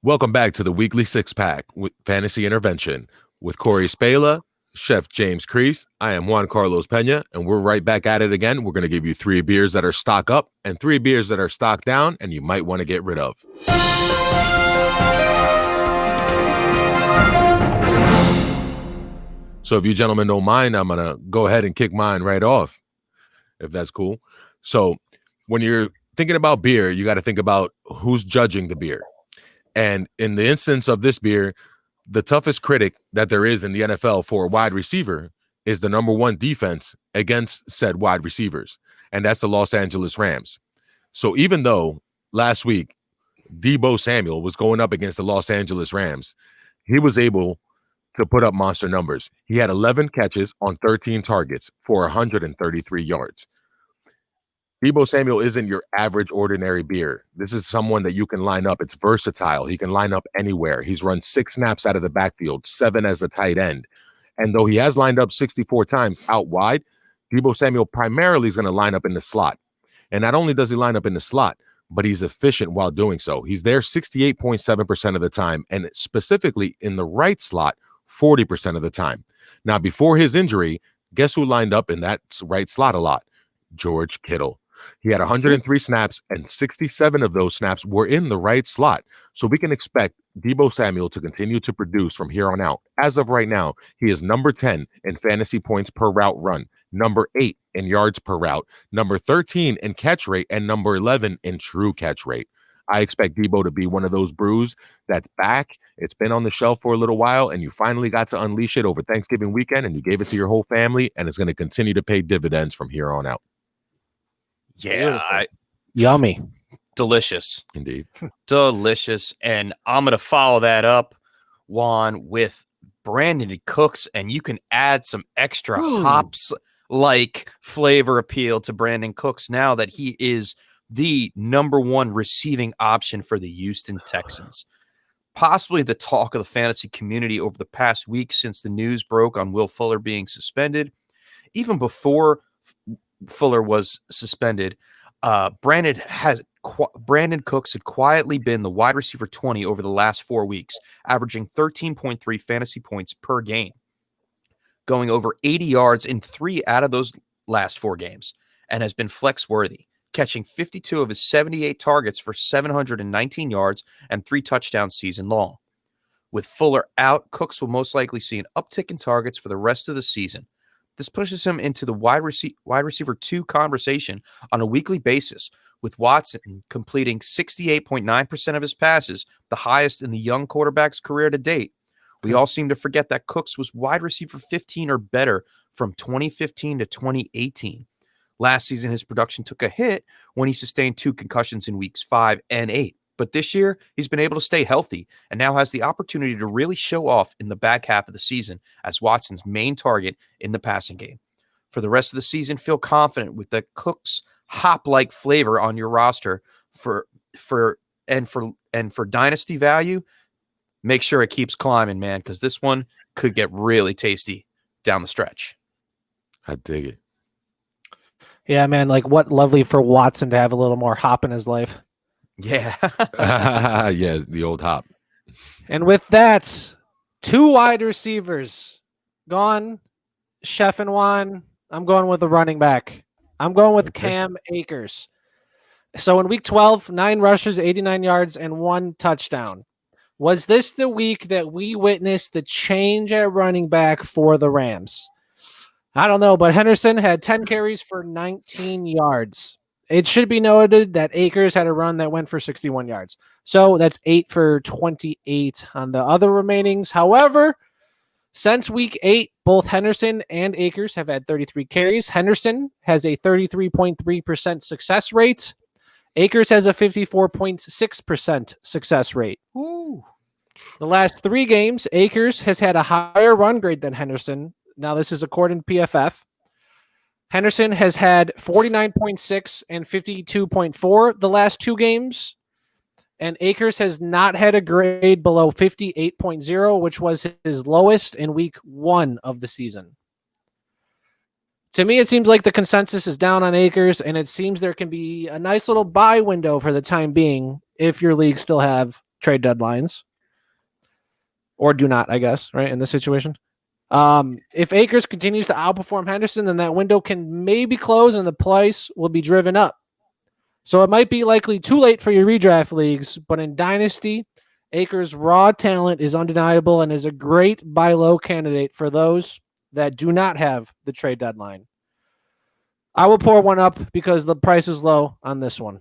Welcome back to the weekly six pack with Fantasy Intervention with Corey Spala, Chef James Kriess. I am Juan Carlos Pena, and we're right back at it again. We're going to give you 3 beers that are stock up and 3 beers that are stock down, and you might want to get rid of. So if you gentlemen don't mind, I'm going to go ahead and kick mine right off, if that's cool. So when you're thinking about beer, you got to think about who's judging the beer. And in the instance of this beer, the toughest critic that there is in the NFL for a wide receiver is the number 1 defense against said wide receivers, and that's the Los Angeles Rams. So even though last week Deebo Samuel was going up against the Los Angeles Rams, he was able to put up monster numbers. He had 11 catches on 13 targets for 133 yards. Deebo Samuel isn't your average ordinary beer. This is someone that you can line up. It's versatile. He can line up anywhere. He's run 6 snaps out of the backfield, 7 as a tight end. And though he has lined up 64 times out wide, Deebo Samuel primarily is going to line up in the slot. And not only does he line up in the slot, but he's efficient while doing so. He's there 68.7% of the time, and specifically in the right slot, 40% of the time. Now, before his injury, guess who lined up in that right slot a lot? George Kittle. He had 103 snaps, and 67 of those snaps were in the right slot. So we can expect Deebo Samuel to continue to produce from here on out. As of right now, he is number 10 in fantasy points per route run, number 8 in yards per route, number 13 in catch rate, and number 11 in true catch rate. I expect Deebo to be one of those brews that's back. It's been on the shelf for a little while, and you finally got to unleash it over Thanksgiving weekend, and you gave it to your whole family, and it's going to continue to pay dividends from here on out. Yeah, yummy, delicious, indeed, delicious. And I'm gonna follow that up, Juan, with Brandon Cooks, and you can add some extra hops like flavor appeal to Brandon Cooks now that he is the number 1 receiving option for the Houston Texans. Possibly the talk of the fantasy community over the past week since the news broke on Will Fuller being suspended. Even before Fuller was suspended, Brandon Cooks had quietly been the wide receiver 20 over the last 4 weeks, averaging 13.3 fantasy points per game, going over 80 yards in 3 out of those last 4 games, and has been flex worthy, catching 52 of his 78 targets for 719 yards and 3 touchdowns season long. With Fuller out, Cooks will most likely see an uptick in targets for the rest of the season. This pushes him into the wide receiver 2 conversation on a weekly basis, with Watson completing 68.9% of his passes, the highest in the young quarterback's career to date. We all seem to forget that Cooks was wide receiver 15 or better from 2015 to 2018. Last season, his production took a hit when he sustained 2 concussions in weeks 5 and 8. But this year, he's been able to stay healthy and now has the opportunity to really show off in the back half of the season as Watson's main target in the passing game. For the rest of the season, feel confident with the Cooks hop-like flavor on your roster for dynasty value. Make sure it keeps climbing, man, because this one could get really tasty down the stretch. I dig it. Yeah, man, like what lovely for Watson to have a little more hop in his life. Yeah. Yeah, the old hop. And with that, 2 wide receivers gone. Chef and Juan, I'm going with the running back. I'm going with Cam Akers. So in week 12, 9 rushes, 89 yards, and 1 touchdown. Was this the week that we witnessed the change at running back for the Rams? I don't know, but Henderson had 10 carries for 19 yards. It should be noted that Akers had a run that went for 61 yards. So that's 8 for 28 on the other remainings. However, since week 8, both Henderson and Akers have had 33 carries. Henderson has a 33.3% success rate. Akers has a 54.6% success rate. Ooh. The last 3 games, Akers has had a higher run grade than Henderson. Now, this is according to PFF. Henderson has had 49.6 and 52.4 the last 2 games. And Akers has not had a grade below 58.0, which was his lowest in week 1 of the season. To me, it seems like the consensus is down on Akers, and it seems there can be a nice little buy window for the time being if your leagues still have trade deadlines, or do not, I guess, right, in this situation. If Akers continues to outperform Henderson, then that window can maybe close and the price will be driven up. So it might be likely too late for your redraft leagues, but in Dynasty, Akers' raw talent is undeniable and is a great buy low candidate for those that do not have the trade deadline. I will pour one up because the price is low on this one.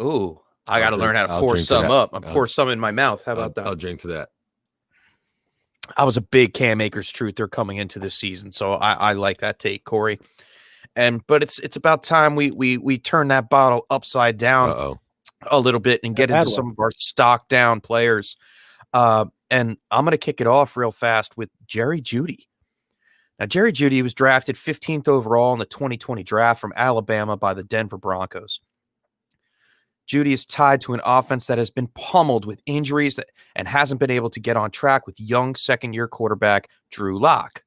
Ooh, I got to learn how to pour some up. I pour some in my mouth. How about that? I'll drink to that. I was a big Cam Akers truther coming into this season, so I like that take, Corey. But it's about time we turn that bottle upside down a little bit and get into some of our stock down players. And I'm going to kick it off real fast with Jerry Jeudy. Now, Jerry Jeudy was drafted 15th overall in the 2020 draft from Alabama by the Denver Broncos. Jeudy is tied to an offense that has been pummeled with injuries and hasn't been able to get on track with young second-year quarterback Drew Lock.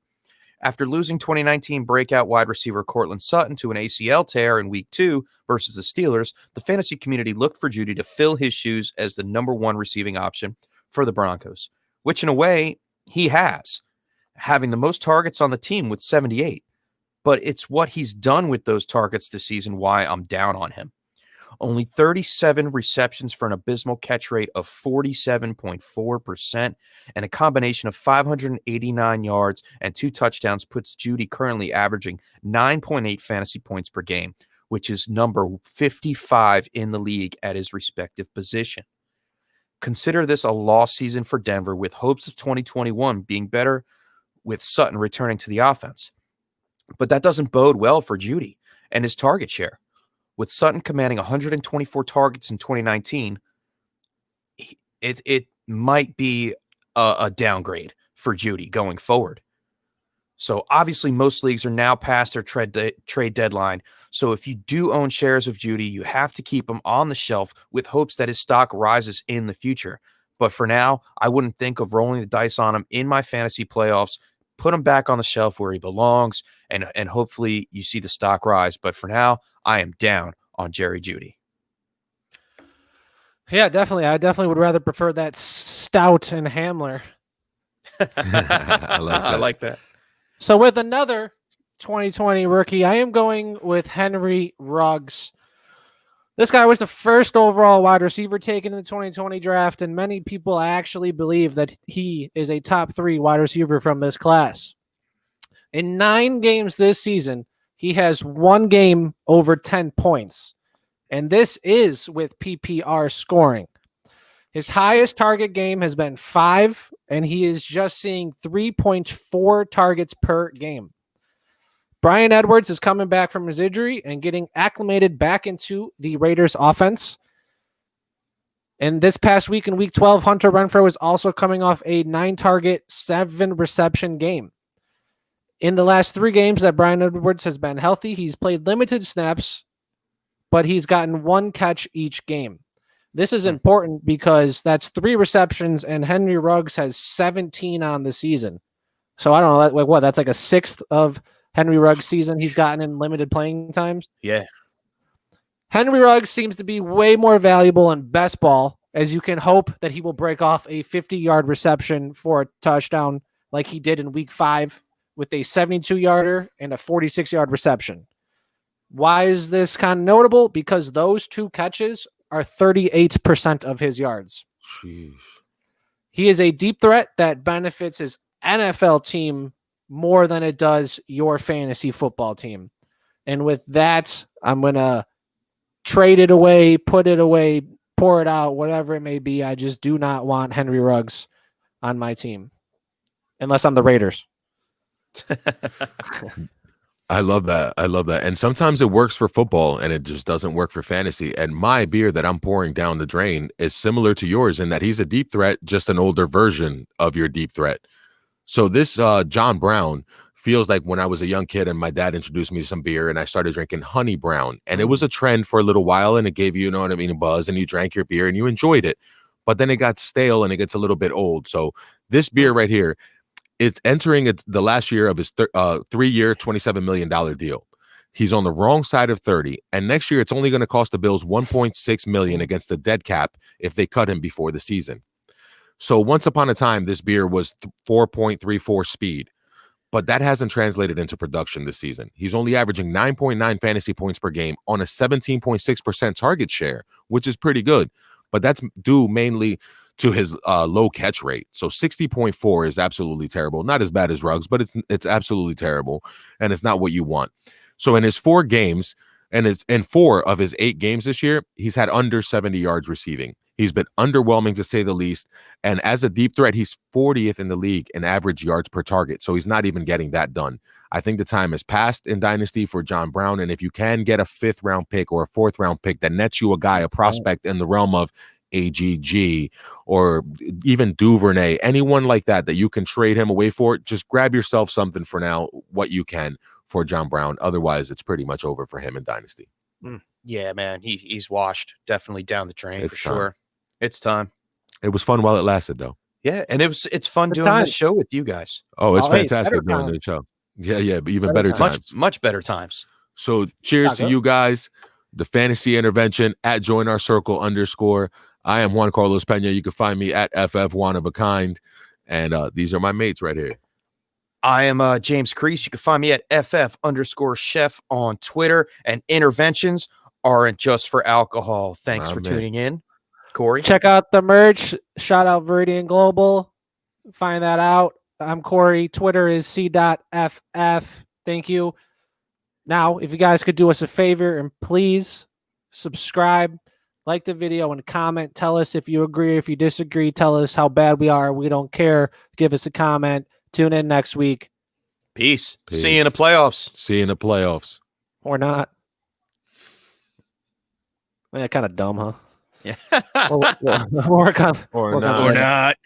After losing 2019 breakout wide receiver Cortland Sutton to an ACL tear in Week 2 versus the Steelers, the fantasy community looked for Jeudy to fill his shoes as the number one receiving option for the Broncos, which in a way he has, having the most targets on the team with 78. But it's what he's done with those targets this season why I'm down on him. Only 37 receptions for an abysmal catch rate of 47.4%, and a combination of 589 yards and 2 touchdowns puts Jeudy currently averaging 9.8 fantasy points per game, which is number 55 in the league at his respective position. Consider this a lost season for Denver, with hopes of 2021 being better with Sutton returning to the offense. But that doesn't bode well for Jeudy and his target share. With Sutton commanding 124 targets in 2019, it might be a downgrade for Jeudy going forward. So obviously most leagues are now past their trade deadline. So if you do own shares of Jeudy, you have to keep him on the shelf with hopes that his stock rises in the future. But for now, I wouldn't think of rolling the dice on him in my fantasy playoffs. Put him back on the shelf where he belongs, and hopefully you see the stock rise. But for now, I am down on Jerry Jeudy. Yeah, definitely. I definitely would rather prefer that Stout and Hamler. I like that. So with another 2020 rookie, I am going with Henry Ruggs. This guy was the first overall wide receiver taken in the 2020 draft, and many people actually believe that he is a top 3 wide receiver from this class. In 9 games this season, he has 1 game over 10 points, and this is with PPR scoring. His highest target game has been 5, and he is just seeing 3.4 targets per game. Bryan Edwards is coming back from his injury and getting acclimated back into the Raiders offense. And this past week in Week 12, Hunter Renfrow is also coming off a 9-target, 7-reception game. In the last 3 games that Bryan Edwards has been healthy, he's played limited snaps, but he's gotten 1 catch each game. This is important because that's 3 receptions, and Henry Ruggs has 17 on the season. So I don't know, that's like a 6th of Henry Ruggs' season he's gotten in limited playing times. Yeah. Henry Ruggs seems to be way more valuable in best ball, as you can hope that he will break off a 50-yard reception for a touchdown like he did in Week 5 with a 72-yarder and a 46-yard reception. Why is this kind of notable? Because those 2 catches are 38% of his yards. Jeez. He is a deep threat that benefits his NFL team more than it does your fantasy football team. And with that, I'm going to trade it away, put it away, pour it out, whatever it may be. I just do not want Henry Ruggs on my team, unless I'm the Raiders. I love that. And sometimes it works for football and it just doesn't work for fantasy. And my beer that I'm pouring down the drain is similar to yours in that he's a deep threat, just an older version of your deep threat. So this John Brown feels like when I was a young kid and my dad introduced me to some beer and I started drinking Honey Brown. And it was a trend for a little while and it gave you, a buzz, and you drank your beer and you enjoyed it. But then it got stale and it gets a little bit old. So this beer right here, it's entering the last year of his 3-year, $27 million deal. He's on the wrong side of 30, and next year it's only going to cost the Bills $1.6 million against the dead cap if they cut him before the season. So once upon a time, this beer was 4.34 speed, but that hasn't translated into production this season. He's only averaging 9.9 fantasy points per game on a 17.6% target share, which is pretty good, but that's due mainly to his low catch rate. So 60.4 is absolutely terrible. Not as bad as Ruggs, but it's absolutely terrible, and it's not what you want. So in his 4 games, and in 4 of his 8 games this year, he's had under 70 yards receiving. He's been underwhelming, to say the least. And as a deep threat, he's 40th in the league in average yards per target. So he's not even getting that done. I think the time has passed in Dynasty for John Brown. And if you can get a 5th-round pick or a 4th-round pick that nets you a guy, a prospect in the realm of AGG or even Duvernay, anyone like that you can trade him away for, just grab yourself something for now, what you can for John Brown. Otherwise, it's pretty much over for him in Dynasty. Yeah, man, he's washed. Definitely down the drain for sure. It's time. It was fun while it lasted, though. Yeah, and it's fun doing this show with you guys. Oh, it's fantastic doing the show. Yeah, but even better times. Much better times. So cheers to you guys. The Fantasy Intervention at Join Our Circle _ I am Juan Carlos Pena. You can find me at FF One of a Kind. And these are my mates right here. I am James Kriess. You can find me at FF_chef on Twitter. And interventions aren't just for alcohol. Thanks for tuning in. Corey? Check out the merch. Shout out Viridian Global. Find that out. I'm Corey. Twitter is cdotFF. Thank you. Now, if you guys could do us a favor and please subscribe, like the video, and comment. Tell us if you agree, if you disagree. Tell us how bad we are. We don't care. Give us a comment. Tune in next week. Peace. See you in the playoffs. See you in the playoffs. Or not. Man, kind of dumb, huh? Yeah. We'll work on or not.